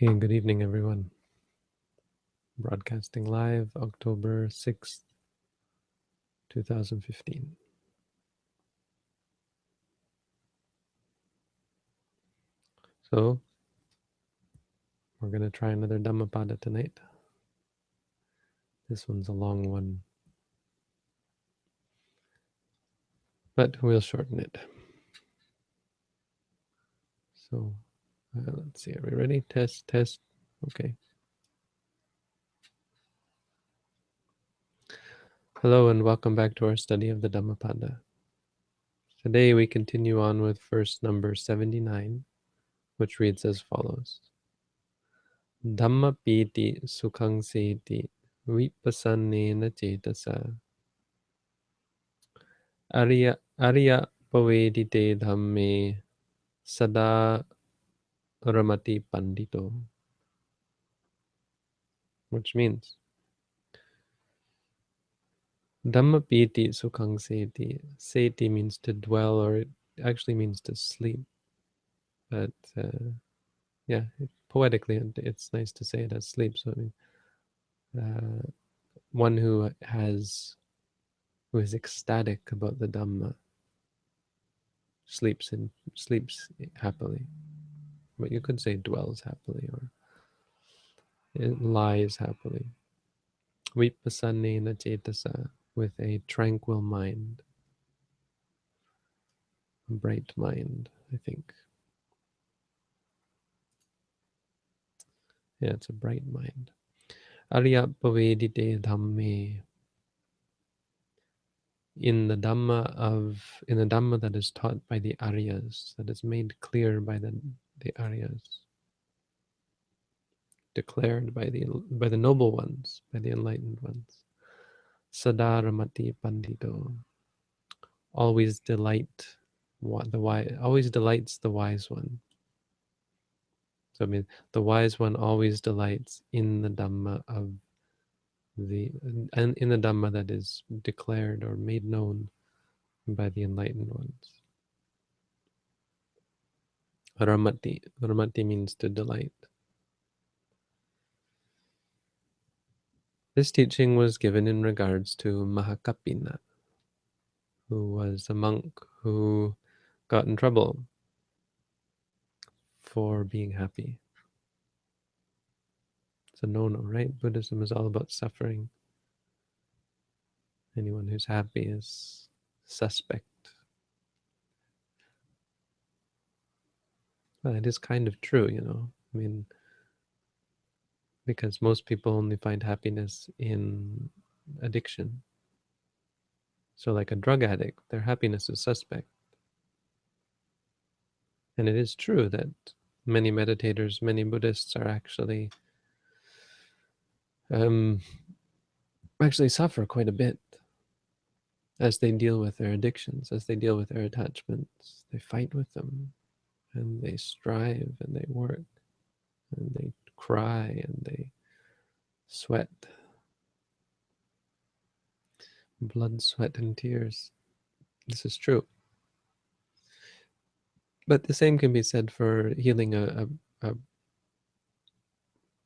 Okay, good evening, everyone. Broadcasting live October 6th, 2015. So, we're going to try another Dhammapada tonight. This one's a long one, but we'll shorten it. So, let's see, are we ready? Test, test. Okay. Hello, and welcome back to our study of the Dhammapada. Today we continue on with verse number 79, which reads as follows. Dhamma piti sukhang seti vipasannena cetasa Arya pavedite dhamme sada ramati pandito, which means Dhamma piti sukhang seti. Seti means to dwell, or it actually means to sleep. But yeah, poetically, it's nice to say it as sleep. So I mean, one who is ecstatic about the Dhamma sleeps happily. But you could say dwells happily, or it lies happily. Vipasannena cetasa, with a tranquil mind, a bright mind, I think. Yeah, it's a bright mind. Arya pavedite dhamme, in the Dhamma that is taught by the Aryas, that is made clear by the Aryas, declared by the noble ones, by the enlightened ones. Sadaramati pandito, always delights the wise one. So I mean, the wise one always delights in the Dhamma in the Dhamma that is declared or made known by the enlightened ones. Ramati means to delight. This teaching was given in regards to Mahakapina, who was a monk who got in trouble for being happy. It's a no-no, right? Buddhism is all about suffering. Anyone who's happy is suspect. Well, it is kind of true, you know. I mean, because most people only find happiness in addiction. So like a drug addict, their happiness is suspect. And it is true that many meditators, many Buddhists are actually suffer quite a bit as they deal with their addictions, as they deal with their attachments. They fight with them, and they strive, and they work, and they cry, and they sweat. Blood, sweat, and tears. This is true. But the same can be said for healing a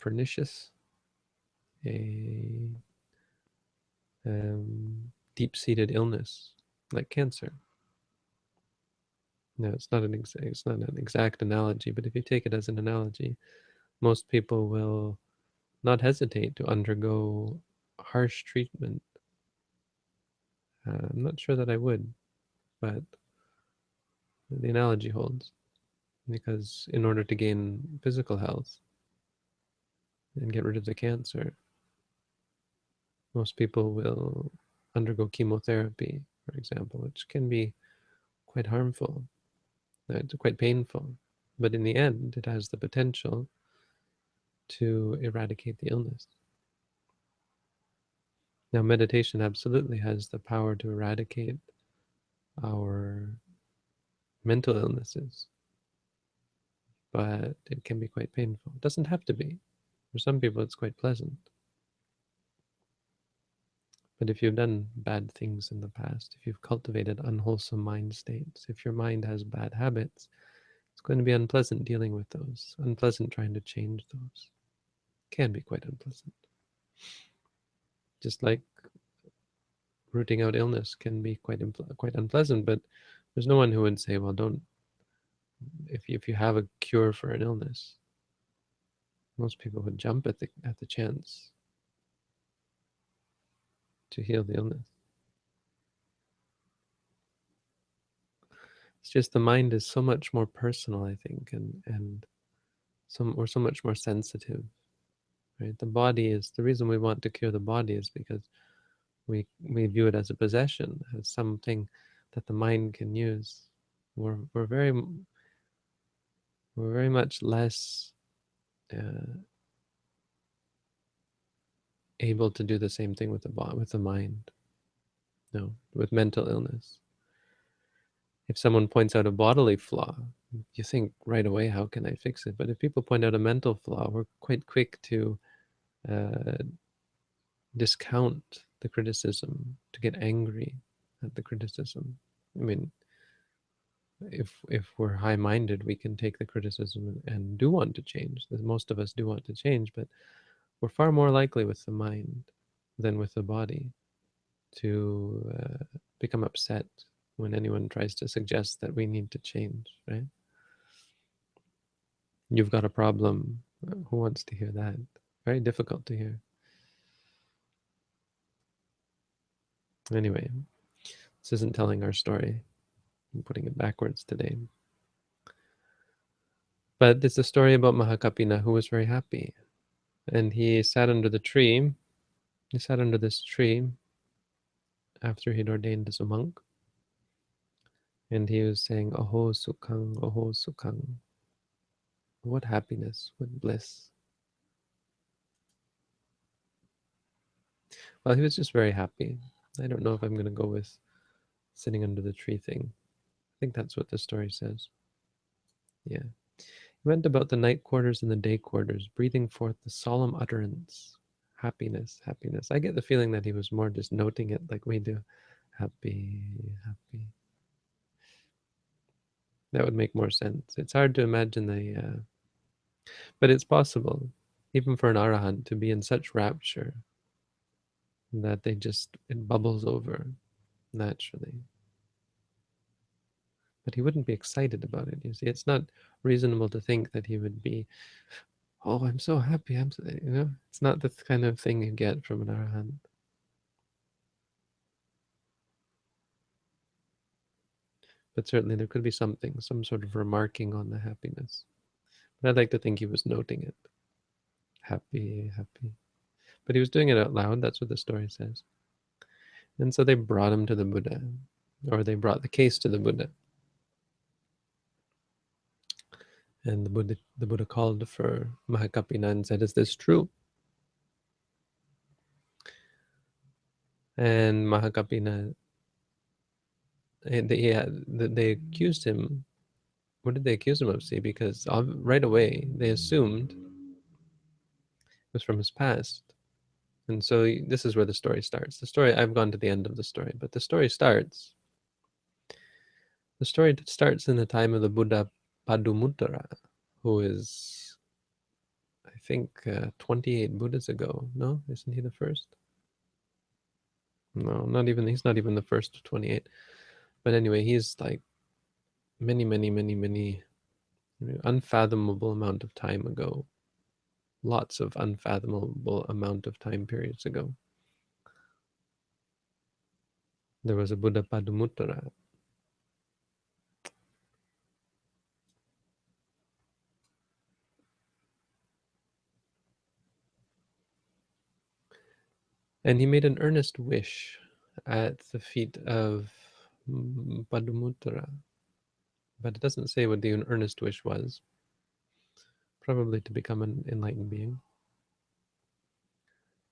pernicious, a deep-seated illness like cancer. Now, it's not an exact analogy, but if you take it as an analogy, most people will not hesitate to undergo harsh treatment. I'm not sure that I would, but the analogy holds, because in order to gain physical health and get rid of the cancer, most people will undergo chemotherapy, for example, which can be quite harmful. It's quite painful, but in the end, it has the potential to eradicate the illness. Now, meditation absolutely has the power to eradicate our mental illnesses, but it can be quite painful. It doesn't have to be. For some people, it's quite pleasant. But if you've done bad things in the past, if you've cultivated unwholesome mind states, if your mind has bad habits, It's going to be unpleasant dealing with those, unpleasant trying to change those. Can be quite unpleasant. Just like rooting out illness can be quite unpleasant, but there's no one who would say, well, don't, if you have a cure for an illness, most people would jump at the chance to heal the illness. It's just the mind is so much more personal, I think, and we're so much more sensitive, right? The body is the reason we want to cure the body is because we view it as a possession, as something that the mind can use. We're very much less able to do the same thing with the mind. No, with mental illness. If someone points out a bodily flaw, you think right away, how can I fix it? But if people point out a mental flaw, we're quite quick to uh, discount the criticism, to get angry at the criticism. I mean, if we're high-minded, we can take the criticism and do want to change. Most of us do want to change, but we're far more likely with the mind than with the body to become upset when anyone tries to suggest that we need to change, right? You've got a problem. Who wants to hear that? Very difficult to hear. Anyway, this isn't telling our story. I'm putting it backwards today. But it's a story about Mahakapina who was very happy. And he sat under the tree. He sat under this tree after he'd ordained as a monk. And he was saying, Aho Sukhang, Aho Sukhang. What happiness, what bliss. Well, he was just very happy. I don't know if I'm going to go with sitting under the tree thing. I think that's what the story says. Yeah. He went about the night quarters and the day quarters, breathing forth the solemn utterance, happiness, happiness. I get the feeling that he was more just noting it like we do. Happy, happy. That would make more sense. It's hard to imagine but it's possible, even for an arahant, to be in such rapture that it bubbles over naturally. But he wouldn't be excited about it. You see, it's not reasonable to think that he would be, oh, I'm so happy. It's not the kind of thing you get from an arahant. But certainly there could be something, some sort of remarking on the happiness. But I'd like to think he was noting it. Happy, happy. But he was doing it out loud. That's what the story says. And so they brought him to the Buddha, or they brought the case to the Buddha. And the Buddha called for Mahakapina and said, "Is this true?" And Mahakapina, they accused him. What did they accuse him of? See, because right away they assumed it was from his past. And so this is where the story starts. The story, I've gone to the end of the story, but the story starts in the time of the Buddha Padumuttara, who is, I think, 28 Buddhas ago. No, isn't he the first? No, not even. He's not even the first of 28. But anyway, he's like many, many, many, many, unfathomable amount of time ago. Lots of unfathomable amount of time periods ago. There was a Buddha Padumuttara. And he made an earnest wish at the feet of Padumuttara. But it doesn't say what the earnest wish was. Probably to become an enlightened being.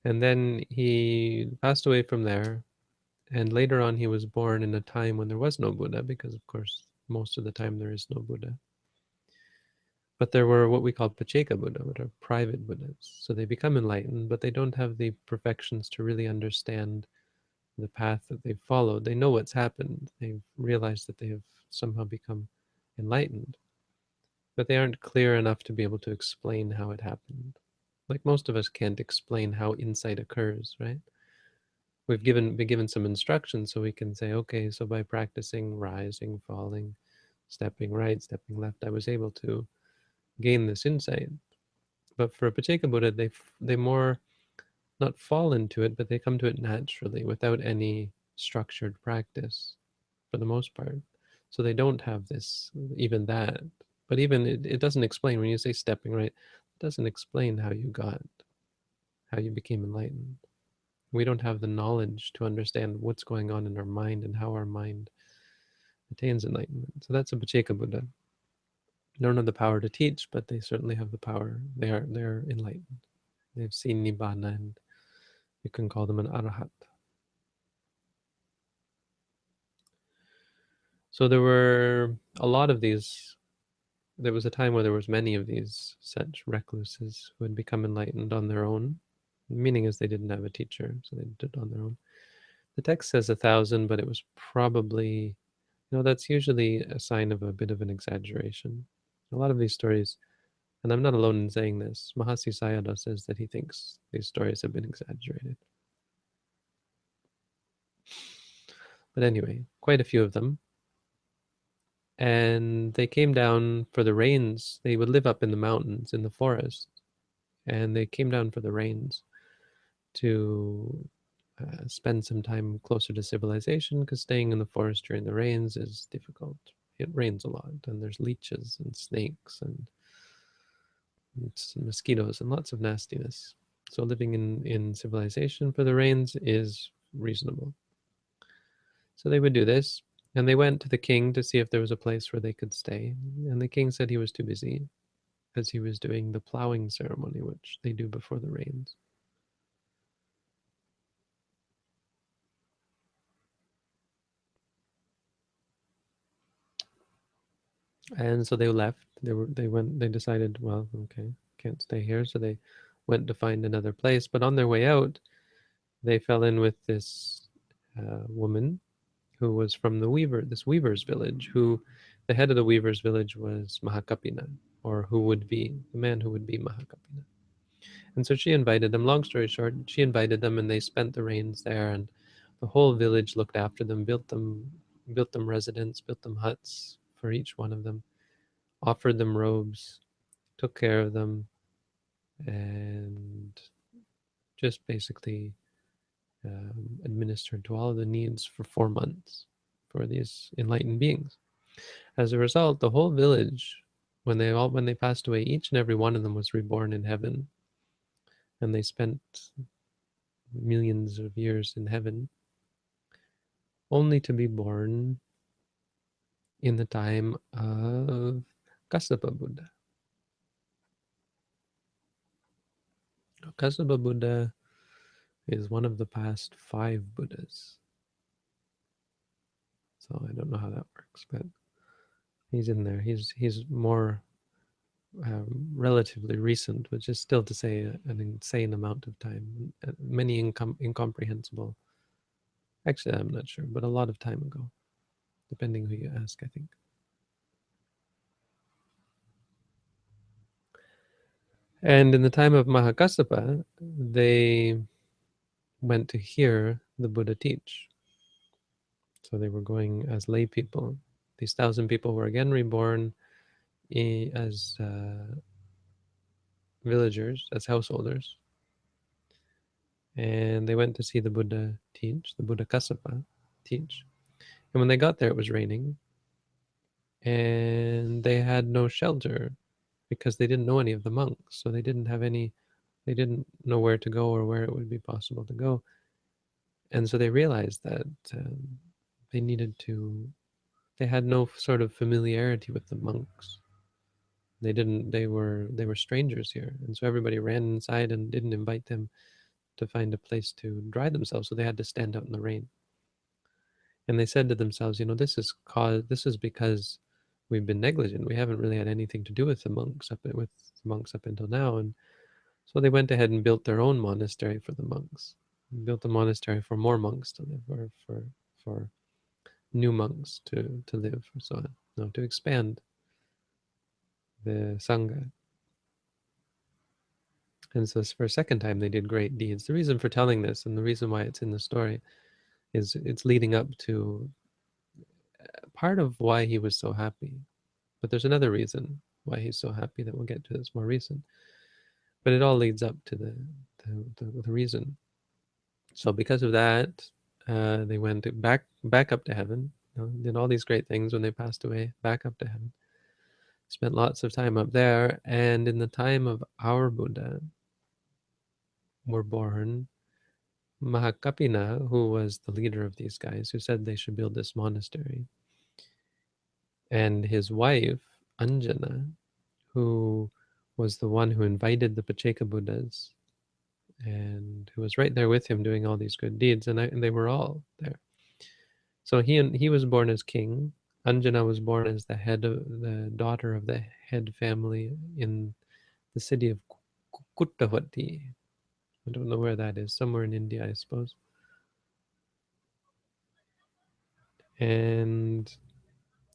And then he passed away from there. And later on, he was born in a time when there was no Buddha, because, of course, most of the time there is no Buddha. But there were what we call Pacceka Buddha, which are private Buddhas. So they become enlightened, but they don't have the perfections to really understand the path that they've followed. They know what's happened. They've realized that they have somehow become enlightened. but they aren't clear enough to be able to explain how it happened. Like most of us can't explain how insight occurs, right? Been given some instructions so we can say, okay, so by practicing rising, falling, stepping right, stepping left, I was able to gain this insight. But for a Pacceka Buddha, they more not fall into it, but they come to it naturally without any structured practice for the most part. So they don't have this, even that. But even it doesn't explain, when you say stepping right, it doesn't explain how you became enlightened. We don't have the knowledge to understand what's going on in our mind and how our mind attains enlightenment. So that's a Pacceka Buddha. They don't have the power to teach, but they certainly have the power. They're enlightened. They've seen Nibbana, and you can call them an Arahat. So there were a lot of these. There was a time where there was many of these such recluses who had become enlightened on their own. The meaning is they didn't have a teacher, so they did it on their own. The text says 1,000, but it was probably, that's usually a sign of a bit of an exaggeration. A lot of these stories, and I'm not alone in saying this, Mahasi Sayadaw says that he thinks these stories have been exaggerated. But anyway, quite a few of them. And they came down for the rains. They would live up in the mountains, in the forest, and they came down for the rains to spend some time closer to civilization, because staying in the forest during the rains is difficult. It rains a lot, and there's leeches and snakes and mosquitoes and lots of nastiness. So living in civilization for the rains is reasonable. So they would do this, and they went to the king to see if there was a place where they could stay. And the king said he was too busy because he was doing the plowing ceremony, which they do before the rains. And so they left. They decided, well, okay, can't stay here. So they went to find another place. But on their way out, they fell in with this woman who was from this weaver's village, who the head of the weaver's village was Mahakapina, or who would be the man who would be Mahakapina. And so she invited them. Long story short, she invited them, and they spent the rains there. And the whole village looked after them, built them residence, built them huts for each one of them, offered them robes, took care of them, and just basically administered to all of the needs for 4 months for these enlightened beings. As a result, the whole village, when they passed away, each and every one of them was reborn in heaven, and they spent millions of years in heaven, only to be born in the time of Kassapa Buddha. Kassapa Buddha is one of the past 5 Buddhas. So I don't know how that works, but he's in there. He's more relatively recent, which is still to say an insane amount of time, many incomprehensible. Actually, I'm not sure, but a lot of time ago, depending who you ask, I think. And in the time of Mahakassapa, they went to hear the Buddha teach. So they were going as lay people. These 1,000 people were again reborn as villagers, as householders. And they went to see the Buddha teach, the Buddha Kassapa teach. And when they got there, it was raining. And they had no shelter because they didn't know any of the monks. So they didn't know where to go or where it would be possible to go. And so they realized that they needed to, they had no sort of familiarity with the monks. They were strangers here. And so everybody ran inside and didn't invite them to find a place to dry themselves. So they had to stand out in the rain. And they said to themselves, this is because we've been negligent. We haven't really had anything to do with the monks up until now. And so they went ahead and built their own monastery for the monks. Built a monastery for more monks to live, or for new monks to live, or so on. No, to expand the Sangha. And so for a second time, they did great deeds. The reason for telling this and the reason why it's in the story is it's leading up to part of why he was so happy. But there's another reason why he's so happy that we'll get to that's more recent. But it all leads up to the reason. So because of that, they went back up to heaven, did all these great things when they passed away, back up to heaven. Spent lots of time up there, and in the time of our Buddha were born Mahakapina, who was the leader of these guys, who said they should build this monastery, and his wife, Anjana, who was the one who invited the Pacceka Buddhas and who was right there with him doing all these good deeds, and they were all there. So he was born as king. Anjana was born as the daughter of the head family in the city of Kuttavati. I don't know where that is, somewhere in India, I suppose. And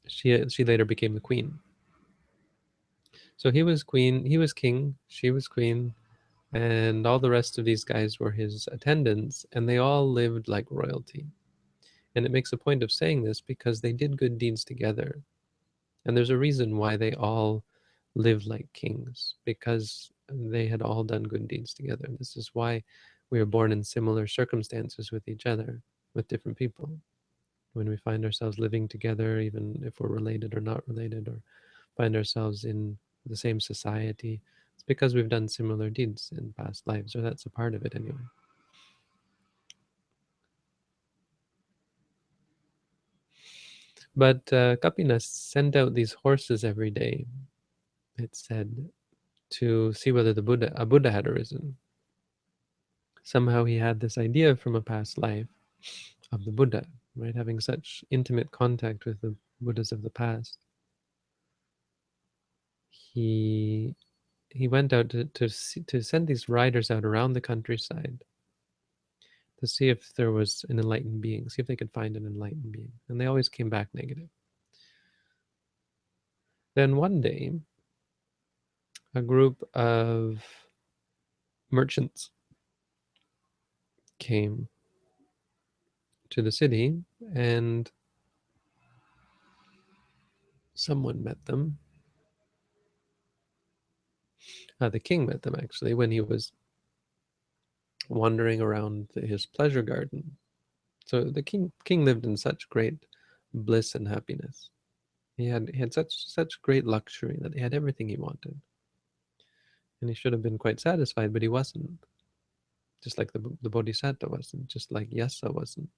she later became the queen. So he was queen, he was king, she was queen, and all the rest of these guys were his attendants, and they all lived like royalty. And it makes a point of saying this because they did good deeds together. And there's a reason why they all lived like kings, because they had all done good deeds together. This is why we are born in similar circumstances with each other, with different people. When we find ourselves living together, even if we're related or not related, or find ourselves in the same society, it's because we've done similar deeds in past lives, or that's a part of it anyway. But Kapina sent out these horses every day, it said, to see whether a Buddha had arisen. Somehow he had this idea from a past life of the Buddha, right? Having such intimate contact with the Buddhas of the past. He he went out to send these riders out around the countryside to see if there was an enlightened being, see if they could find an enlightened being. And they always came back negative. Then one day, a group of merchants came to the city, and someone met them. The king met them actually when he was wandering around his pleasure garden. So the king lived in such great bliss and happiness. He had such great luxury that he had everything he wanted, and he should have been quite satisfied, but he wasn't. Just like the Bodhisattva wasn't, just like Yasa wasn't,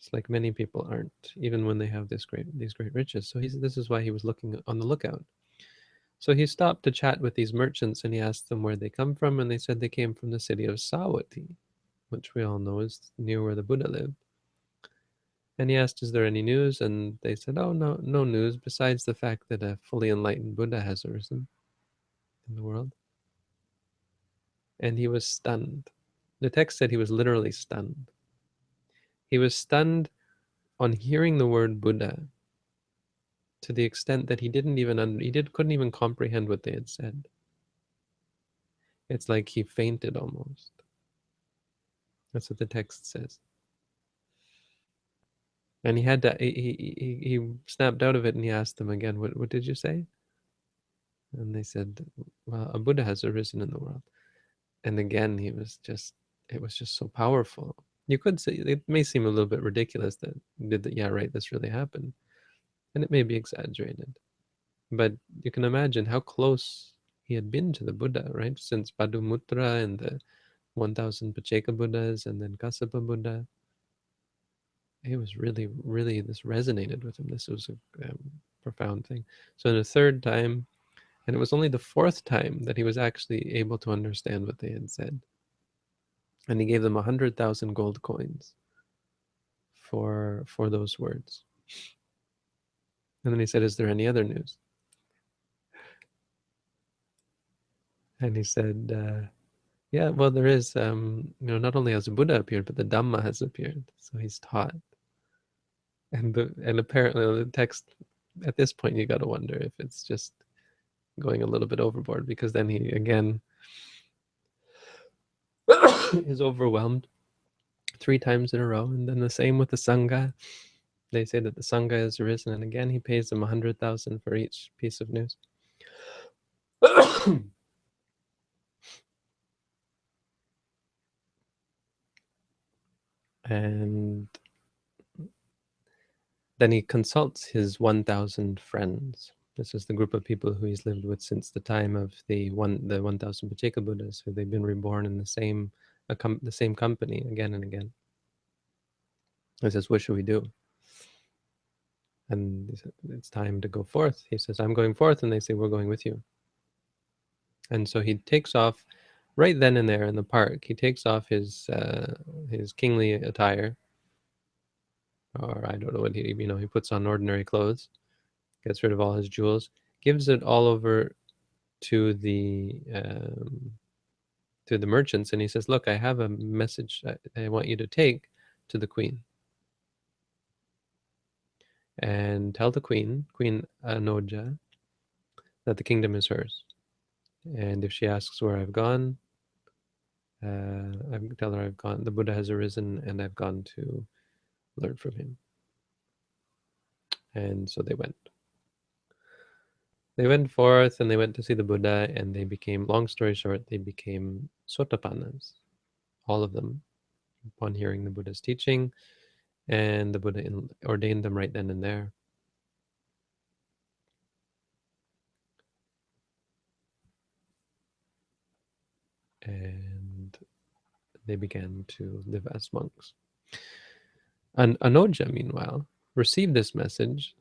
just like many people aren't, even when they have these great riches. So this is why he was looking on the lookout. So he stopped to chat with these merchants, and he asked them where they come from, and they said they came from the city of Savatthi, which we all know is near where the Buddha lived. And he asked, is there any news? And they said, oh, no, no news, besides the fact that a fully enlightened Buddha has arisen in the world. And he was stunned. The text said he was literally stunned. He was stunned on hearing the word Buddha to the extent that couldn't even comprehend what they had said. It's like he fainted almost. That's what the text says. And he snapped out of it, and he asked them again, what did you say? And they said, well, a Buddha has arisen in the world. And again, it was just so powerful. You could say it may seem a little bit ridiculous that yeah, right, this really happened, and it may be exaggerated, but you can imagine how close he had been to the Buddha, right? Since Padumutra and the 1,000 Pacceka Buddhas, and then Kassapa Buddha. It was really, really, this resonated with him. This was a profound thing. So in a third time, and it was only the fourth time that he was actually able to understand what they had said. And he gave them 100,000 gold coins for those words. And then he said, is there any other news? And he said, yeah, well, there is, not only has Buddha appeared, but the Dhamma has appeared. So he's taught. And apparently the text, at this point, you got to wonder if it's just going a little bit overboard, because then he again is overwhelmed 3 times in a row. And then the same with the Sangha. They say that the Sangha has arisen, and again he pays them 100,000 for each piece of news. And then he consults his 1,000 friends. This is the group of people who he's lived with since the time of the 1,000 Pacceka Buddhas, who they've been reborn in the same company again and again. He says, "What should we do?" And he said, "It's time to go forth." He says, "I'm going forth," and they say, "We're going with you." And so he takes off right then and there in the park. He takes off his kingly attire, or I don't know what he puts on ordinary clothes, gets rid of all his jewels, gives it all over to the merchants, and he says, "Look, I have a message I want you to take to the queen, and tell the queen, Queen Anoja, that the kingdom is hers. And if she asks where I've gone, I tell her I've gone. The Buddha has arisen, and I've gone to learn from him." And so they went. They went forth, and they went to see the Buddha, and they became, long story short, they became sotapannas, all of them, upon hearing the Buddha's teaching, and the Buddha ordained them right then and there. And they began to live as monks. And Anoja, meanwhile, received this message.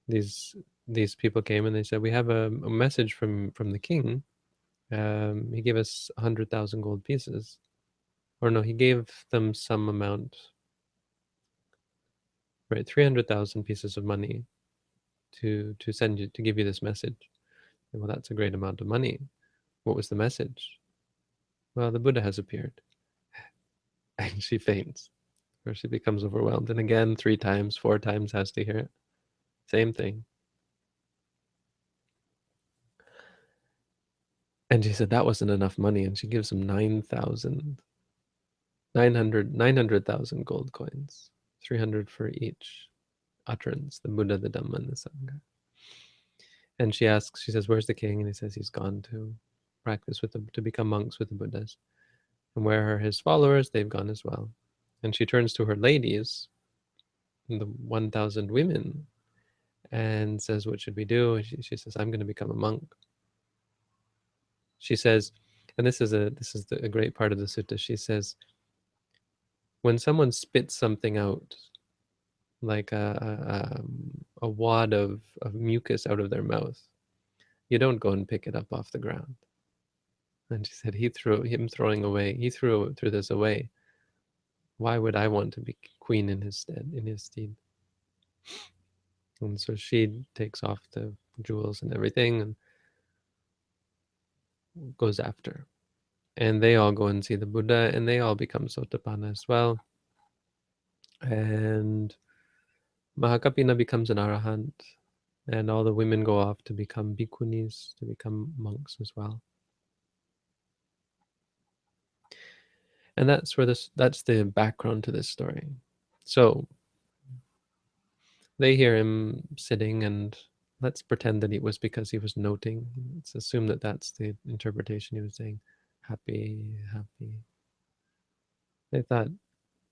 These people came and they said, "We have a message from the king. He gave us 100,000 gold pieces." Or no, he gave them some amount, right? 300,000 pieces of money to send you, to give you this message. And, well, that's a great amount of money. What was the message? Well, the Buddha has appeared. And she faints, or she becomes overwhelmed. And again, 3 times, 4 times has to hear it. Same thing. And she said that wasn't enough money, and she gives him 900,000 gold coins, 300 for each utterance, the Buddha, the Dhamma, and the Sangha. And she says, "Where's the king?" And he says he's gone to practice with them, to become monks with the Buddhas. And where are his followers? They've gone as well. And she turns to her ladies, the 1,000 women, and says, "What should we do?" And she says, "I'm going to become a monk." She says, and this is a great part of the sutta. She says, when someone spits something out, like a wad of mucus out of their mouth, you don't go and pick it up off the ground. And she said, he threw this away. Why would I want to be queen in his stead? And so she takes off the jewels and everything and goes after. And they all go and see the Buddha, and they all become Sotapanna as well. And Mahakapina becomes an arahant, and all the women go off to become bhikkhunis, to become monks as well. And that's the background to this story. So they hear him sitting, and let's pretend that it was because he was noting. Let's assume that that's the interpretation. He was saying, "Happy, happy." They thought,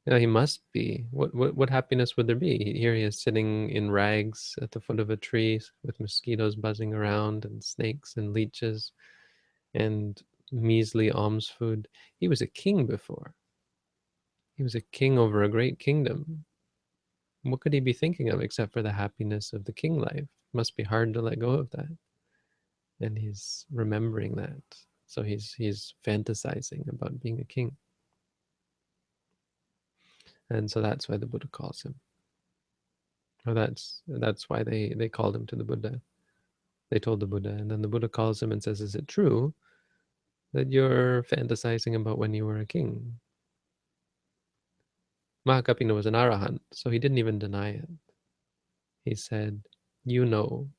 he must be. What happiness would there be? Here he is sitting in rags at the foot of a tree with mosquitoes buzzing around and snakes and leeches and measly alms food. He was a king before. He was a king over a great kingdom. What could he be thinking of except for the happiness of the king life? Must be hard to let go of that. And he's remembering that. So he's fantasizing about being a king. And so that's why the Buddha calls him. Or that's why they called him to the Buddha. They told the Buddha, and then the Buddha calls him and says, "Is it true that you're fantasizing about when you were a king?" Mahakapina was an arahant, so he didn't even deny it. He said, "You know,"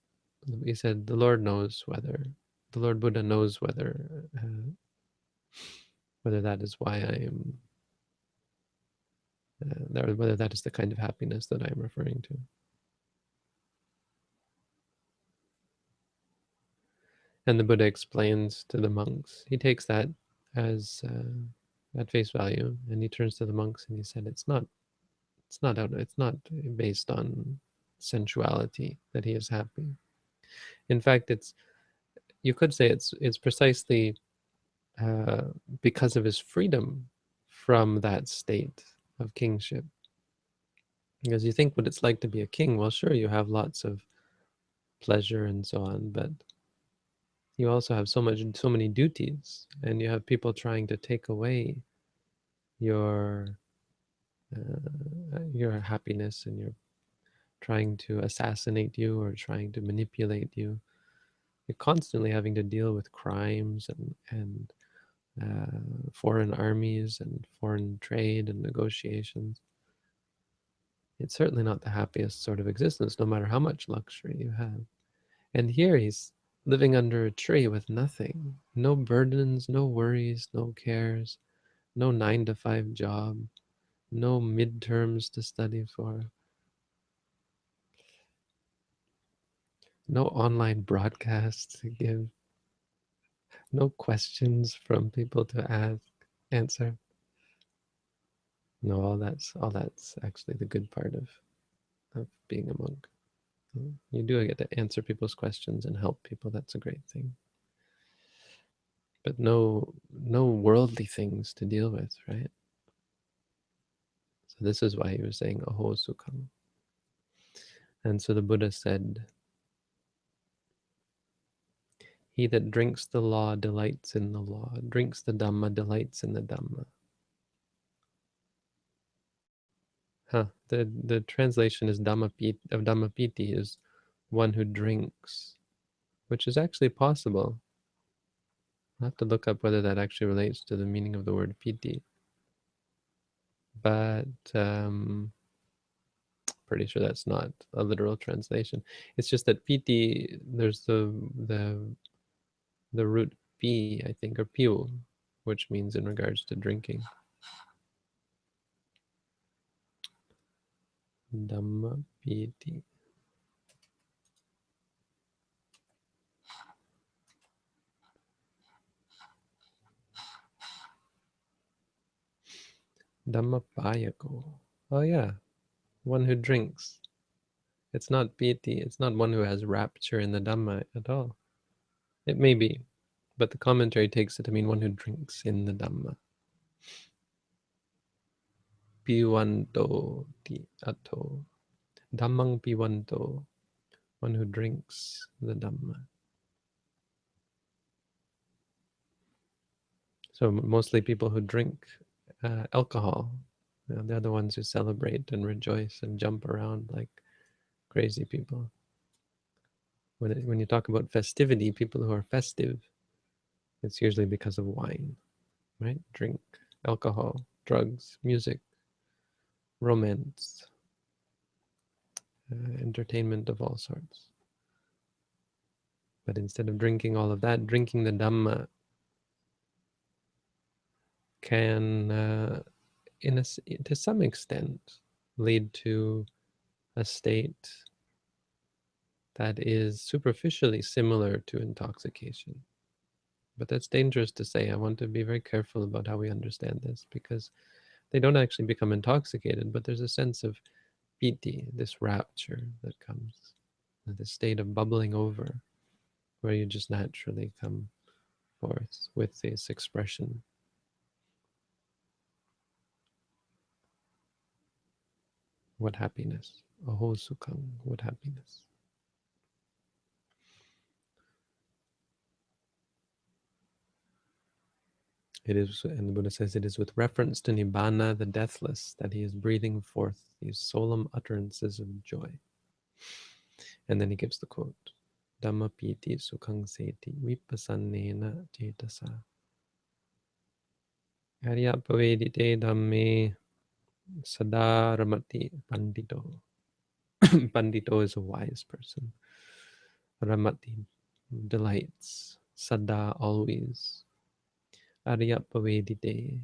he said, "the Lord knows whether the Lord Buddha knows whether that is why I am, whether that is the kind of happiness that I am referring to. And the Buddha explains to the monks. He takes that as at face value, and he turns to the monks and he said, It's not based on sensuality that he is happy. In fact, you could say it's precisely because of his freedom from that state of kingship. Because you think what it's like to be a king, well, sure, you have lots of pleasure and so on, but you also have so many duties, and you have people trying to take away your your happiness, and you're trying to assassinate you or trying to manipulate you. You're constantly having to deal with crimes and foreign armies and foreign trade and negotiations. It's certainly not the happiest sort of existence, no matter how much luxury you have. And here he's living under a tree with nothing, no burdens, no worries, no cares, no 9 to 5 job, no midterms to study for, no online broadcasts to give, no questions from people to answer. No, all that's actually the good part of being a monk. You do get to answer people's questions and help people. That's a great thing. But no worldly things to deal with, right? So this is why he was saying aho sukham. And so the Buddha said, he that drinks the law delights in the law, drinks the Dhamma delights in the Dhamma. Huh. The translation is Dhammapiti is one who drinks, which is actually possible. I'll have to look up whether that actually relates to the meaning of the word piti. But pretty sure that's not a literal translation. It's just that piti, there's the root pi, I think, or piu, which means in regards to drinking. Dhammapiti. Dhammapayako. Oh yeah, one who drinks. It's not piti. It's not one who has rapture in the Dhamma at all. It may be, but the commentary takes it to mean one who drinks in the Dhamma. Piwanto ti ato. Dhammang piwanto. One who drinks the Dhamma. So mostly people who drink alcohol. They're the ones who celebrate and rejoice and jump around like crazy people. When you talk about festivity, people who are festive, it's usually because of wine, right? Drink, alcohol, drugs, music, romance, entertainment of all sorts. But instead of drinking all of that, drinking the Dhamma can, to some extent, lead to a state that is superficially similar to intoxication. But that's dangerous to say. I want to be very careful about how we understand this, because they don't actually become intoxicated, but there's a sense of piti, this rapture that comes, this state of bubbling over, where you just naturally come forth with this expression. What happiness. Aho sukham, what happiness. It is, and the Buddha says, it is with reference to Nibbana, the deathless, that he is breathing forth these solemn utterances of joy. And then he gives the quote, Dhamma piti sukhang seti vipasannena cetasa. Arya pavedite dhamme sadaramati pandito. Pandito is a wise person. Ramati, delights. Sada always. Aryapavedite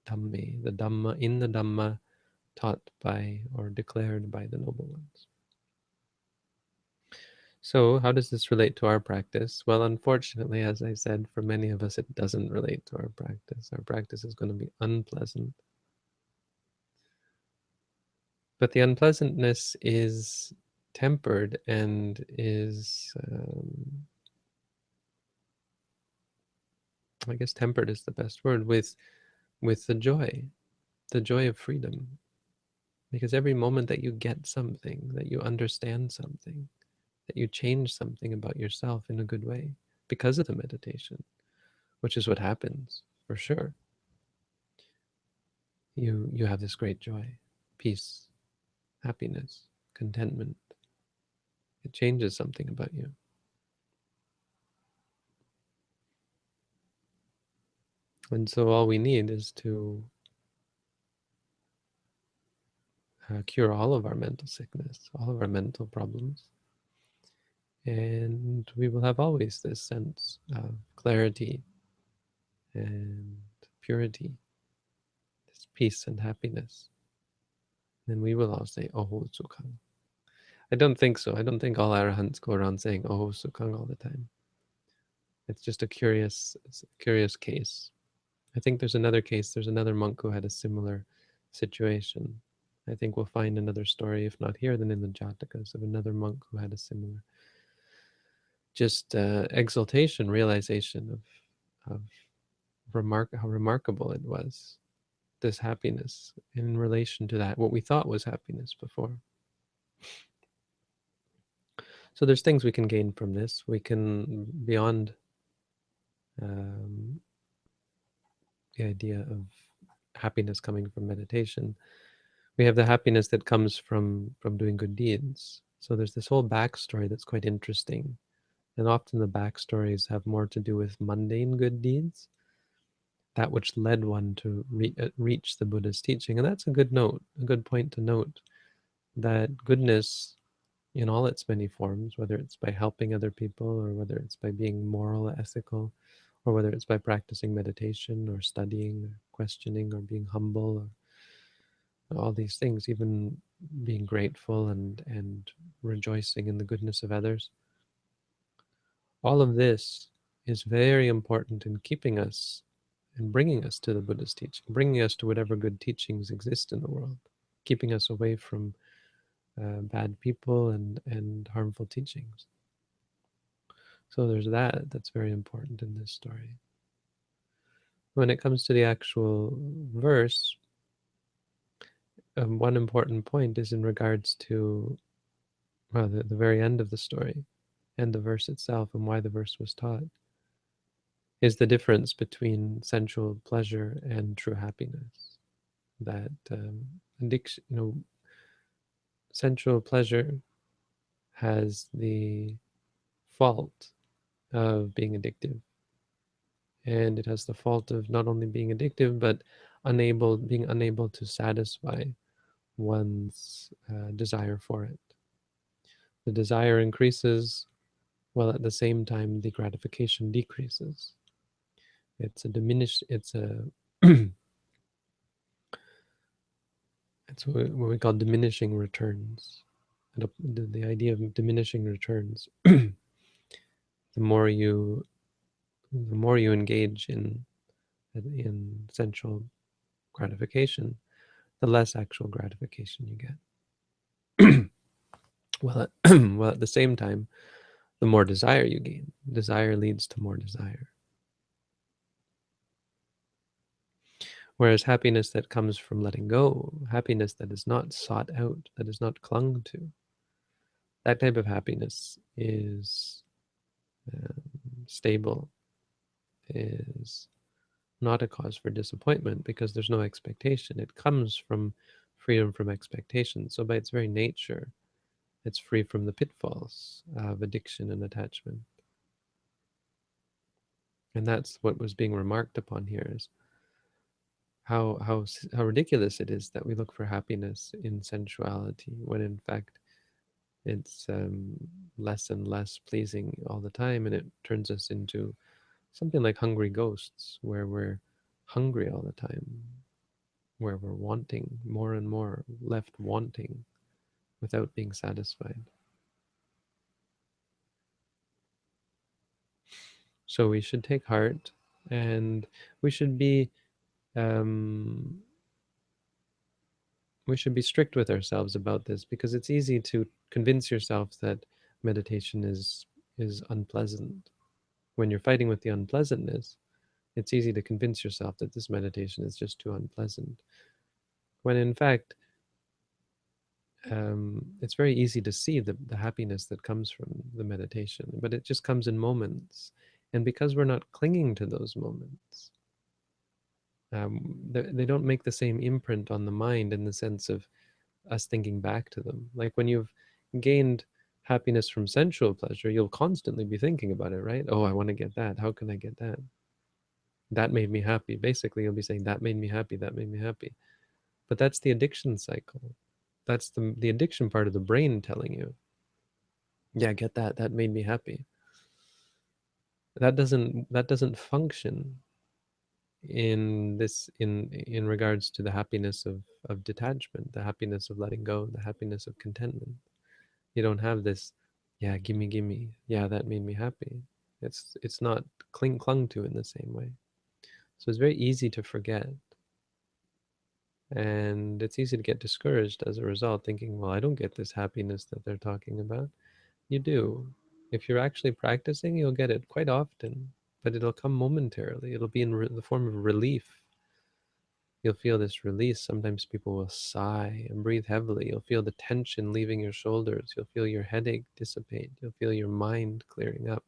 Dhamme, the Dhamma, in the Dhamma taught by or declared by the noble ones. So, how does this relate to our practice? Well, unfortunately, as I said, for many of us, it doesn't relate to our practice. Our practice is going to be unpleasant. But the unpleasantness is tempered and is, I guess, tempered is the best word, with the joy of freedom. Because every moment that you get something, that you understand something, that you change something about yourself in a good way because of the meditation, which is what happens for sure. You have this great joy, peace, happiness, contentment. It changes something about you. And so all we need is to cure all of our mental sickness, all of our mental problems. And we will have always this sense of clarity and purity, this peace and happiness. Then we will all say, "Oh, Sukhang." I don't think so. I don't think all arahants go around saying, "Oh, Sukhang" all the time. It's just it's a curious case. I think there's another case. There's another monk who had a similar situation. I think we'll find another story, if not here, then in the Jatakas, of another monk who had a similar, just exaltation, realization of how remarkable it was, this happiness in relation to that, what we thought was happiness before. So there's things we can gain from this. We can, beyond um, the idea of happiness coming from meditation, we have the happiness that comes from doing good deeds. So there's this whole backstory that's quite interesting, and often the backstories have more to do with mundane good deeds, that which led one to reach the Buddha's teaching. And that's a good note, a good point to note, that goodness in all its many forms, whether it's by helping other people, or whether it's by being moral, ethical, or whether it's by practicing meditation or studying or questioning or being humble, or all these things, even being grateful and rejoicing in the goodness of others. All of this is very important in keeping us and bringing us to the Buddha's teaching, bringing us to whatever good teachings exist in the world, keeping us away from bad people and harmful teachings. So there's that's very important in this story. When it comes to the actual verse, one important point is in regards to, well, the very end of the story and the verse itself, and why the verse was taught, is the difference between sensual pleasure and true happiness. That addiction, sensual pleasure has the fault of being addictive, and it has the fault of not only being addictive but being unable to satisfy one's desire for it. The desire increases while at the same time the gratification decreases. It's a diminished. It's a it's what we call diminishing returns. And the idea of diminishing returns. the more you engage in sensual gratification, the less actual gratification you get. Well, well, at the same time, the more desire you gain. Desire leads to more desire. Whereas happiness that comes from letting go, happiness that is not sought out, that is not clung to, that type of happiness is stable, is not a cause for disappointment because there's no expectation. It comes from freedom from expectation. So by its very nature, it's free from the pitfalls of addiction and attachment. And that's what was being remarked upon here, is how ridiculous it is that we look for happiness in sensuality when in fact it's less and less pleasing all the time, and it turns us into something like hungry ghosts, where we're hungry all the time, where we're wanting more and more, left wanting without being satisfied. So we should take heart, and we should be um, we should be strict with ourselves about this, because it's easy to convince yourself that meditation is unpleasant. When you're fighting with the unpleasantness, it's easy to convince yourself that this meditation is just too unpleasant. When in fact, it's very easy to see the happiness that comes from the meditation, but it just comes in moments. And because we're not clinging to those moments, they don't make the same imprint on the mind in the sense of us thinking back to them. Like when you've gained happiness from sensual pleasure, you'll constantly be thinking about it, right? Oh, I want to get that. How can I get that? That made me happy. Basically, you'll be saying, that made me happy, that made me happy. But that's the addiction cycle. That's the addiction part of the brain telling you, yeah, get that. That made me happy. That doesn't function in regards to the happiness of detachment, the happiness of letting go, the happiness of contentment. You don't have this, yeah, gimme, gimme, yeah, that made me happy. It's not clung to in the same way. So it's very easy to forget, and it's easy to get discouraged as a result, thinking, well, I don't get this happiness that they're talking about. You do. If you're actually practicing, you'll get it quite often, but it'll come momentarily. It'll be in the form of relief. You'll feel this release. Sometimes people will sigh and breathe heavily. You'll feel the tension leaving your shoulders. You'll feel your headache dissipate. You'll feel your mind clearing up.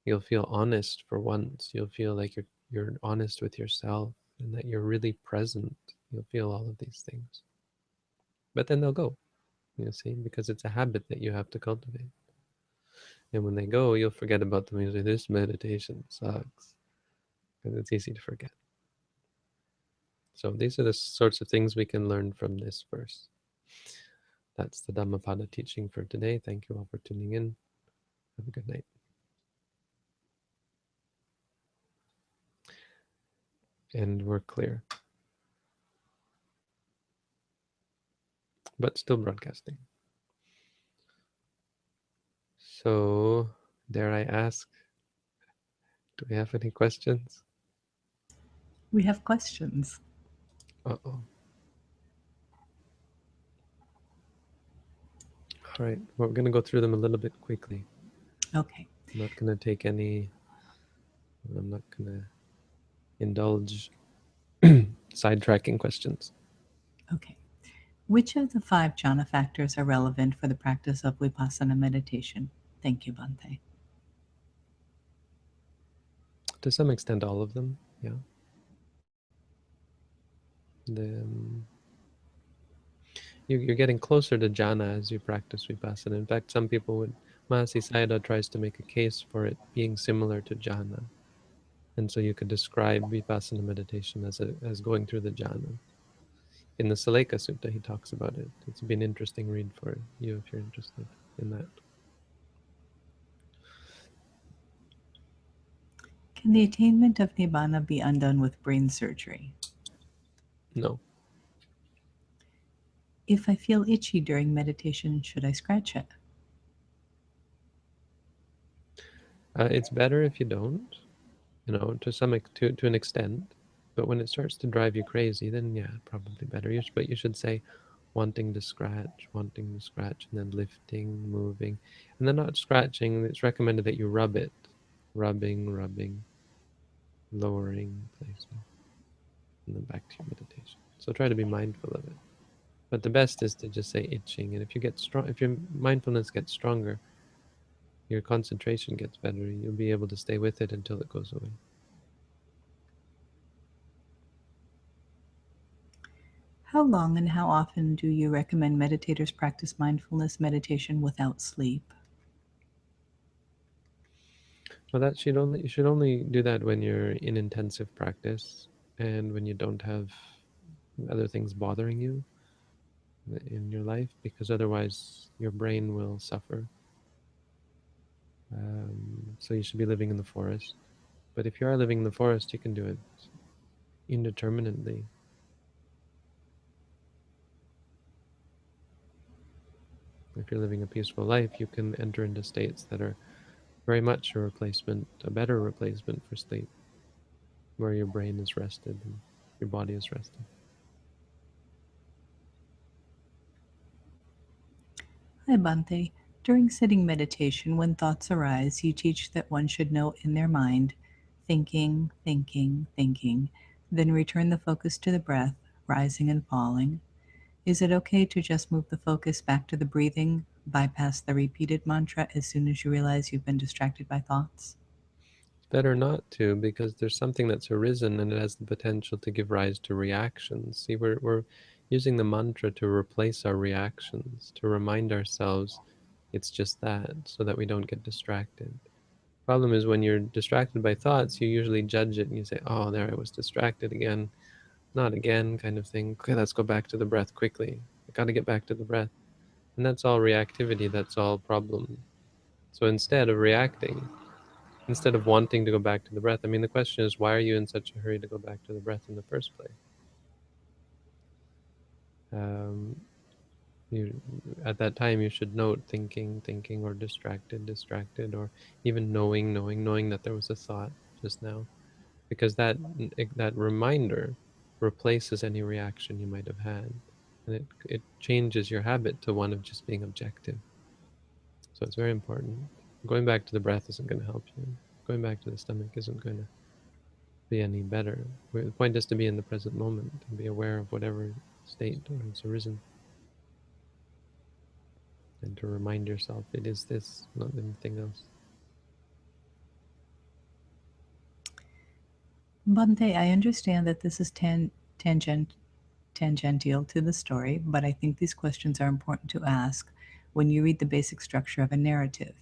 You'll feel honest for once. You'll feel like you're honest with yourself and that you're really present. You'll feel all of these things. But then they'll go, you see, because it's a habit that you have to cultivate. And when they go, you'll forget about them. You'll say, this meditation sucks. Because it's easy to forget. So these are the sorts of things we can learn from this verse. That's the Dhammapada teaching for today. Thank you all for tuning in. Have a good night. And we're clear, but still broadcasting. So, dare I ask, do we have any questions? We have questions. Uh-oh. All right. Well, we're going to go through them a little bit quickly. Okay. I'm not going to take any, I'm not going to indulge sidetracking questions. Okay. Which of the 5 jhana factors are relevant for the practice of vipassana meditation? Thank you, Bhante. To some extent, all of them, yeah. The, you're getting closer to jhana as you practice vipassana. In fact, some people would, Mahasi Sayadaw tries to make a case for it being similar to jhana. And so you could describe vipassana meditation as going through the jhana. In the Saleka Sutta, he talks about it. It's been an interesting read for you if you're interested in that. Can the attainment of nibbana be undone with brain surgery? No. If I feel itchy during meditation, should I scratch it? It's better if you don't, to an extent. But when it starts to drive you crazy, then yeah, probably better. But you should say wanting to scratch, and then lifting, moving. And then not scratching, it's recommended that you rub it. Rubbing, lowering, placing, and then back to your meditation. So try to be mindful of it. But the best is to just say itching. And if your mindfulness gets stronger, your concentration gets better. You'll be able to stay with it until it goes away. How long and how often do you recommend meditators practice mindfulness meditation without sleep? Well, you should only do that when you're in intensive practice and when you don't have other things bothering you. in your life, because otherwise your brain will suffer. So you should be living in the forest. But if you are living in the forest, you can do it indeterminately. If you're living a peaceful life, you can enter into states that are very much a replacement, a better replacement for sleep, where your brain is rested and your body is rested. Hi, Bhante. During sitting meditation, when thoughts arise, you teach that one should note in their mind, thinking, thinking, thinking, then return the focus to the breath, rising and falling. Is it okay to just move the focus back to the breathing, bypass the repeated mantra as soon as you realize you've been distracted by thoughts? It's better not to, because there's something that's arisen and it has the potential to give rise to reactions. See, we're using the mantra to replace our reactions, to remind ourselves it's just that, so that we don't get distracted. Problem is, when you're distracted by thoughts, you usually judge it and you say, oh, there I was distracted again, not again, kind of thing. Okay, let's go back to the breath quickly. I got to get back to the breath. And that's all reactivity, that's all problem. So instead of reacting, instead of wanting to go back to the breath, I mean, the question is, why are you in such a hurry to go back to the breath in the first place? Um, you, at that time, you should note thinking, thinking, or distracted, distracted, or even knowing, knowing, knowing that there was a thought just now, because that reminder replaces any reaction you might have had, and it changes your habit to one of just being objective. So it's very important. Going back to the breath isn't going to help you. Going back to the stomach isn't going to be any better. The point is to be in the present moment and be aware of whatever state has arisen, and to remind yourself it is this, not anything else. Bhante, I understand that this is tangential to the story, but I think these questions are important to ask when you read the basic structure of a narrative.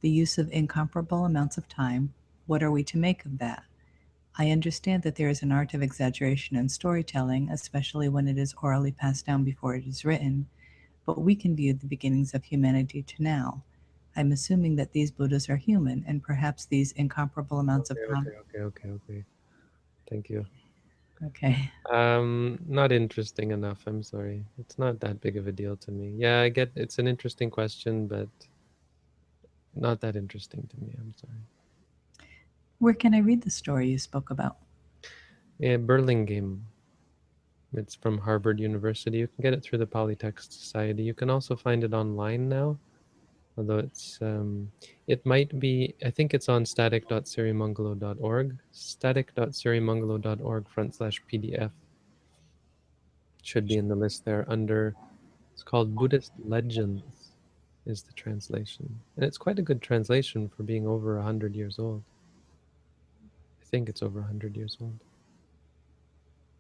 The use of incomparable amounts of time, what are we to make of that? I understand that there is an art of exaggeration in storytelling, especially when it is orally passed down before it is written, but we can view the beginnings of humanity to now. I'm assuming that these Buddhas are human, and perhaps these incomparable amounts of time. Okay. Thank you. Okay. Not interesting enough. I'm sorry. It's not that big of a deal to me. Yeah, I get it's an interesting question, but not that interesting to me. I'm sorry. Where can I read the story you spoke about? Yeah, Burlingame. It's from Harvard University. You can get it through the Polytext Society. You can also find it online now, although it might be, I think it's on static.sirimangalo.org, static.sirimangalo.org/PDF. Should be in the list there under, it's called Buddhist Legends, is the translation. And it's quite a good translation for being over 100 years old. I think it's over 100 years old.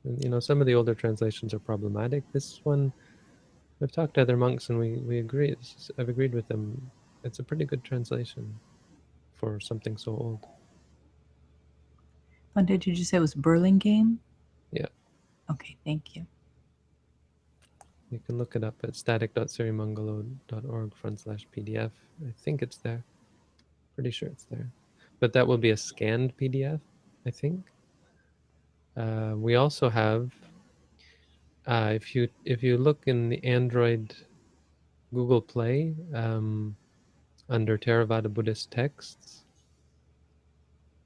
And, some of the older translations are problematic. This one, I've talked to other monks and we agree. I've agreed with them. It's a pretty good translation for something so old. Bhante, did you say it was Burlingame? Yeah, Okay, thank you. you can look it up at static.sirimangalo.org/PDF. I think it's there. Pretty sure it's there. But that will be a scanned PDF, I think. We also have, if you look in the Android Google Play, under Theravada Buddhist texts,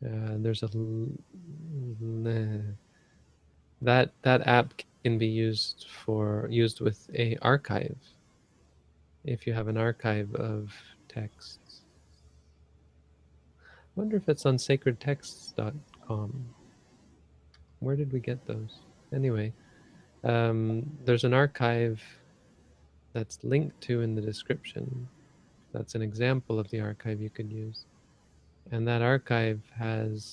there's that app can be used with a archive, if you have an archive of texts. I wonder if it's on sacredtexts.com. Where did we get those? Anyway, there's an archive that's linked to in the description. That's an example of the archive you could use. And that archive um,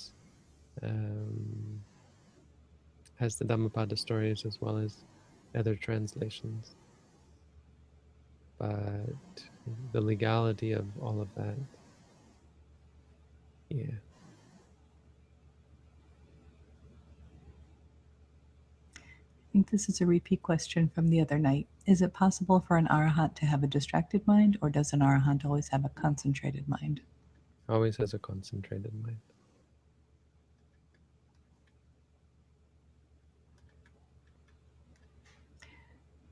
has the Dhammapada stories as well as other translations. But the legality of all of that, yeah. I think this is a repeat question from the other night. Is it possible for an arahant to have a distracted mind, or does an arahant always have a concentrated mind? Always has a concentrated mind.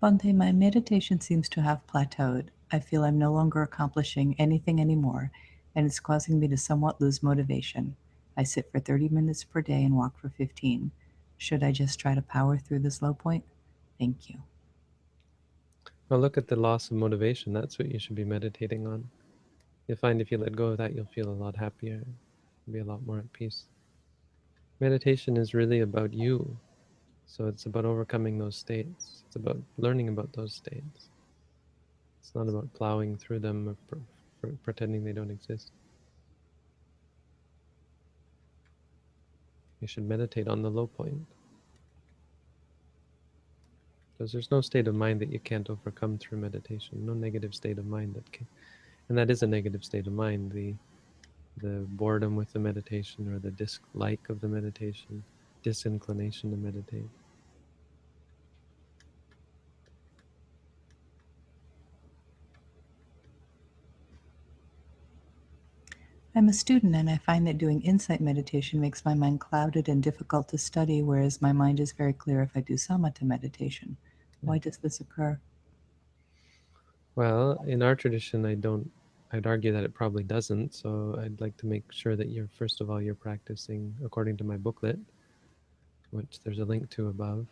Bhante, my meditation seems to have plateaued. I feel I'm no longer accomplishing anything anymore, and it's causing me to somewhat lose motivation. I sit for 30 minutes per day and walk for 15. Should I just try to power through this low point? Thank you. Well, look at the loss of motivation. That's what you should be meditating on. You'll find if you let go of that, you'll feel a lot happier, be a lot more at peace. Meditation is really about you. So it's about overcoming those states. It's about learning about those states. It's not about plowing through them or pretending they don't exist. You should meditate on the low point. Because there's no state of mind that you can't overcome through meditation. No negative state of mind that can, and that is a negative state of mind. The boredom with the meditation, or the dislike of the meditation, disinclination to meditate. I'm a student and I find that doing insight meditation makes my mind clouded and difficult to study, whereas my mind is very clear if I do samatha meditation. Why does this occur? Well, in our tradition, I'd argue that it probably doesn't. So I'd like to make sure that first of all, you're practicing according to my booklet, which there's a link to above.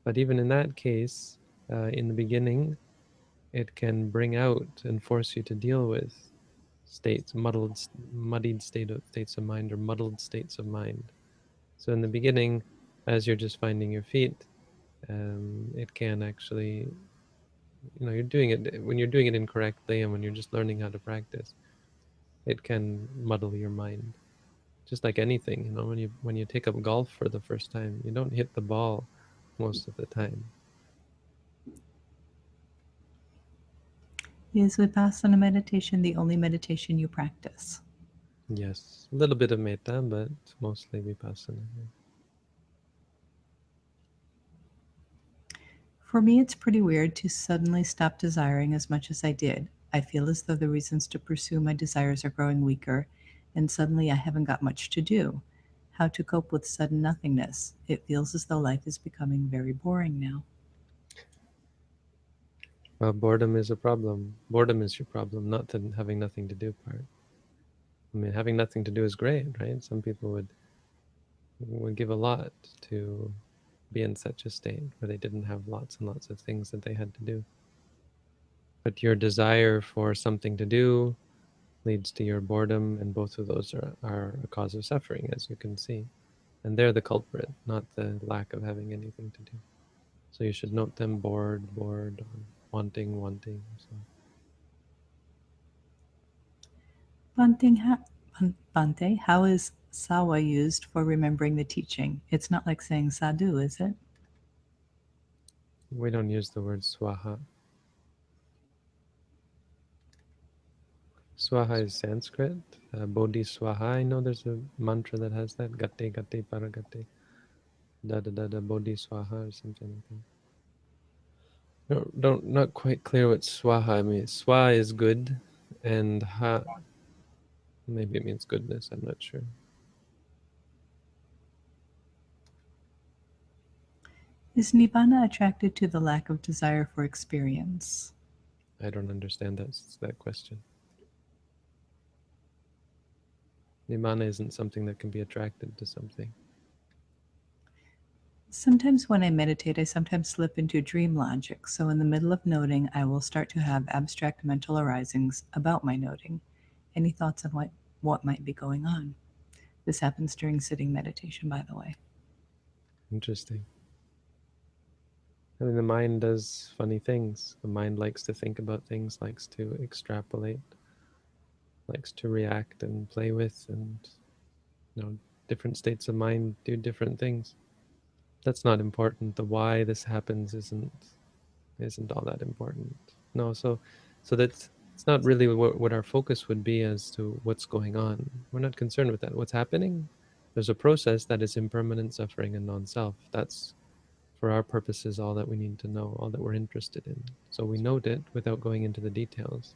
But even in that case, in the beginning, it can bring out and force you to deal with states, muddied states of mind, or muddled states of mind. So in the beginning, as you're just finding your feet, it can actually, you're doing it when you're doing it incorrectly, and when you're just learning how to practice, it can muddle your mind. Just like anything, when you take up golf for the first time, you don't hit the ball most of the time. Is Vipassana meditation the only meditation you practice? Yes, a little bit of metta, but mostly vipassana. For me, it's pretty weird to suddenly stop desiring as much as I did. I feel as though the reasons to pursue my desires are growing weaker, and suddenly I haven't got much to do. How to cope with sudden nothingness? It feels as though life is becoming very boring now. Well, boredom is a problem. Boredom is your problem, not the having nothing to do part. I mean, having nothing to do is great, right? Some people would give a lot to be in such a state where they didn't have lots and lots of things that they had to do. But your desire for something to do leads to your boredom, and both of those are a cause of suffering, as you can see. And they're the culprit, not the lack of having anything to do. So you should note them: bored, bored, or wanting, wanting. So Bante, how is sawa used for remembering the teaching? It's not like saying sadhu, is it? we don't use the word swaha. Swaha is Sanskrit. Bodhi Swaha, I know there's a mantra that has that. Gate, gate, paragate. Da da da da, Bodhi Swaha, or something like that. Not quite clear what Swaha means. Swa is good, and ha, maybe it means goodness. I'm not sure. Is nibbana attracted to the lack of desire for experience? I don't understand that question. Nibbana isn't something that can be attracted to something. Sometimes when I meditate, I sometimes slip into dream logic. So in the middle of noting, I will start to have abstract mental arisings about my noting. Any thoughts on what might be going on? This happens during sitting meditation, by the way. Interesting. I mean, the mind does funny things. The mind likes to think about things, likes to extrapolate, likes to react and play with, and different states of mind do different things. That's not important. The why this happens isn't all that important. No, so that's it's not really what our focus would be as to what's going on. We're not concerned with that. What's happening? There's a process that is impermanent suffering and non-self. That's for our purposes all that we need to know, all that we're interested in. So we note it without going into the details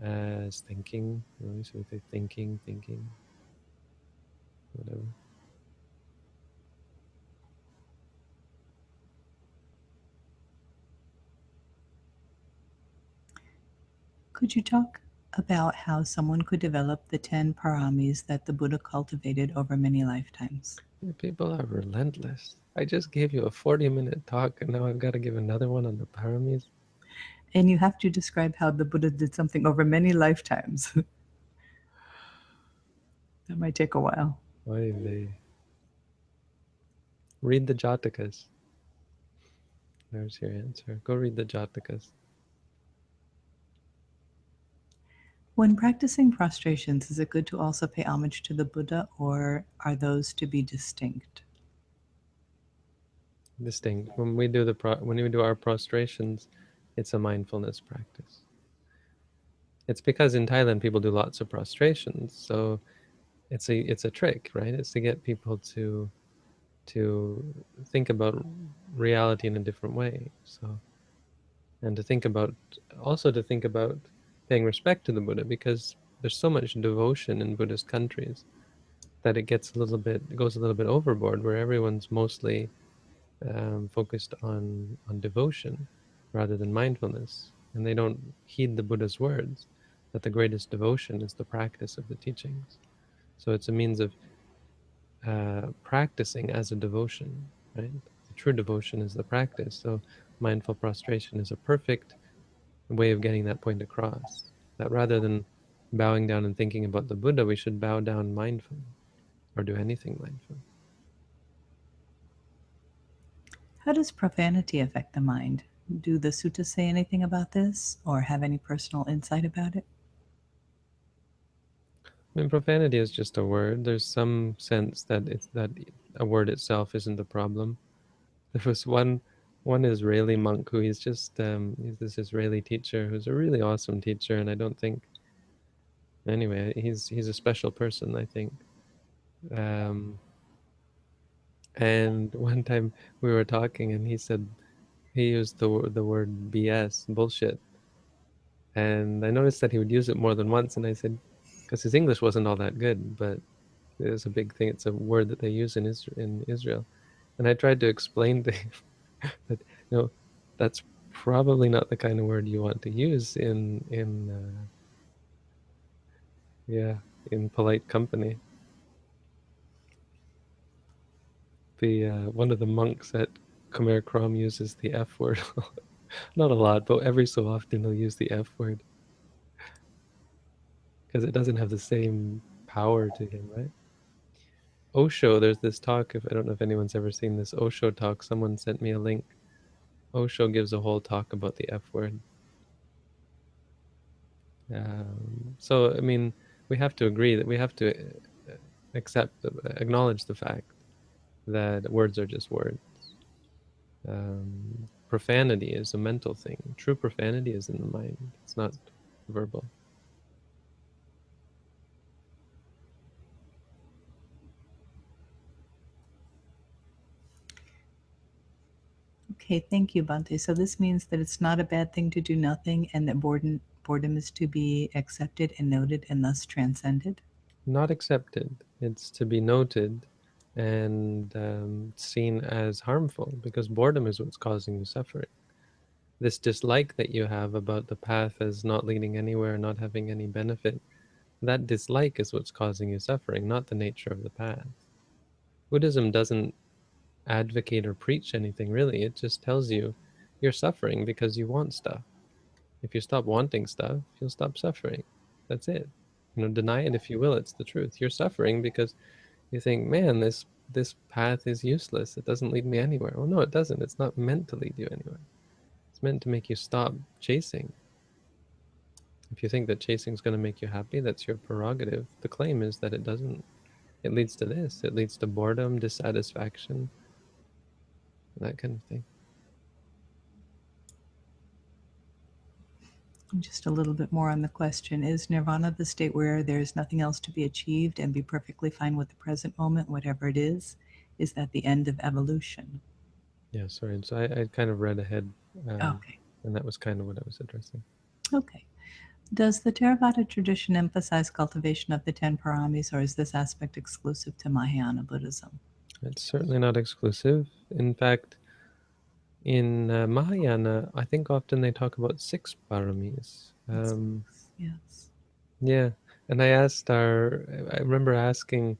as thinking, so we say thinking, whatever. Could you talk about how someone could develop the 10 paramis that the Buddha cultivated over many lifetimes? People are relentless. I just gave you a 40-minute talk, and now I've got to give another one on the paramis. And you have to describe how the Buddha did something over many lifetimes. That might take a while. Oy vey. Read the Jatakas. There's your answer. Go read the Jatakas. When practicing prostrations, is it good to also pay homage to the Buddha, or are those to be distinct? Distinct. When we do our prostrations, it's a mindfulness practice. It's because in Thailand people do lots of prostrations, so it's a trick, right? It's to get people to think about reality in a different way. So, and to think about paying respect to the Buddha, because there's so much devotion in Buddhist countries that it goes a little bit overboard, where everyone's mostly focused on devotion rather than mindfulness, and they don't heed the Buddha's words that the greatest devotion is the practice of the teachings. So it's a means of practicing as a devotion, right? The true devotion is the practice. So mindful prostration is a perfect way of getting that point across. That rather than bowing down and thinking about the Buddha, we should bow down mindfully or do anything mindful. How does profanity affect the mind? Do the suttas say anything about this, or have any personal insight about it? I mean, profanity is just a word. There's some sense that a word itself isn't the problem. There was one Israeli monk who he's this Israeli teacher who's a really awesome teacher, and I don't think anyway he's a special person, I think. Um, and one time we were talking, and he used the word BS, bullshit, and I noticed that he would use it more than once, and I said, because his English wasn't all that good, but it's a big thing. It's a word that they use in Israel, and I tried to explain to him that that's probably not the kind of word you want to use yeah, in polite company. The one of the monks at Khmer Krom uses the F word. Not a lot, but every so often he'll use the F word because it doesn't have the same power to him, right? Osho, there's this talk. If I don't know if anyone's ever seen this Osho talk, someone sent me a link. Osho gives a whole talk about the F word. So, I mean, we have to agree that we have to acknowledge the fact that words are just words. Profanity is a mental thing. True profanity is in the mind. It's not verbal. Okay, thank you, Bante. So this means that it's not a bad thing to do nothing, and that boredom is to be accepted and noted and thus transcended. Not accepted. It's to be noted and seen as harmful, because boredom is what's causing you suffering. This dislike that you have about the path as not leading anywhere, not having any benefit, that dislike is what's causing you suffering, not the nature of the path. Buddhism doesn't advocate or preach anything really. It just tells you you're suffering because you want stuff. If you stop wanting stuff, you'll stop suffering. That's it. Deny it if you will. It's the truth. You're suffering because you think, man, this path is useless. It doesn't lead me anywhere. Well, no, it doesn't. It's not meant to lead you anywhere. It's meant to make you stop chasing. If you think that chasing is going to make you happy, that's your prerogative. The claim is that it doesn't. It leads to this. It leads to boredom, dissatisfaction, that kind of thing. Just a little bit more on the question. Is nirvana the state where there's nothing else to be achieved and be perfectly fine with the present moment, whatever it is? Is that the end of evolution? Yeah, sorry. So I kind of read ahead, Okay. and that was kind of what I was addressing. Okay. Does the Theravada tradition emphasize cultivation of the 10 paramis, or is this aspect exclusive to Mahayana Buddhism? It's certainly not exclusive. In fact, in Mahayana, I think often they talk about six paramis. Yes. Yeah, and I remember asking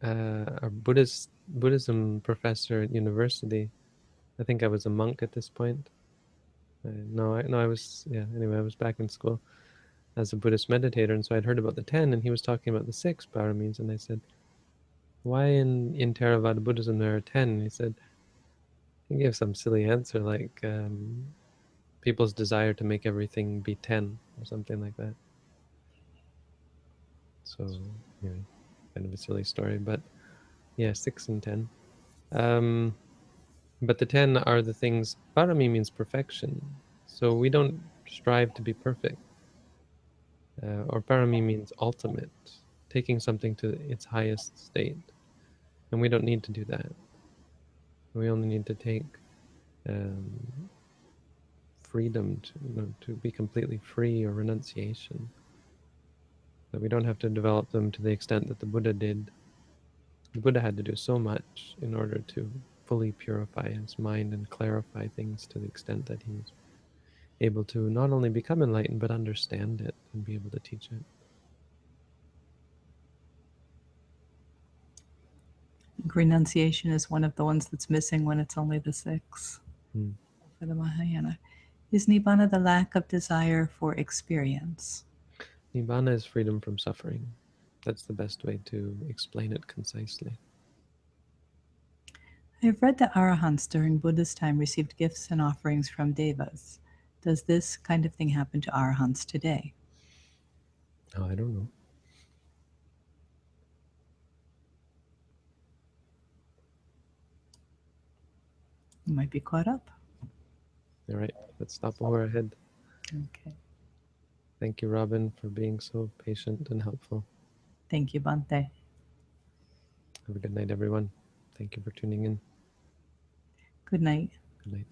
our Buddhism professor at university. I think I was a monk at this point. No, I was, yeah. Anyway, I was back in school as a Buddhist meditator, and so I'd heard about the 10, and he was talking about the six paramis, and I said, "Why in Theravada Buddhism there are 10?" And he said he gave some silly answer like people's desire to make everything be 10 or something like that. So anyway, kind of a silly story, but yeah, 6 and 10. Um, but the 10 are the things. Parami means perfection, so we don't strive to be perfect. Or parami means ultimate, taking something to its highest state, and we don't need to do that. We only need to take um, freedom to be completely free, or renunciation. That we don't have to develop them to the extent that the Buddha did. The Buddha had to do so much in order to fully purify his mind and clarify things to the extent that he was able to not only become enlightened but understand it and be able to teach it. Renunciation is one of the ones that's missing when it's only the 6 Hmm. for the Mahayana. Is Nibbana the lack of desire for experience? Nibbana is freedom from suffering. That's the best way to explain it concisely. I have read that arahants during Buddha's time received gifts and offerings from devas. Does this kind of thing happen to arahants today? Oh, I don't know. You might be caught up. All right, let's stop while we're ahead. Okay. Thank you, Robin, for being so patient and helpful. Thank you, Bante. Have a good night, everyone. Thank you for tuning in. Good night. Good night.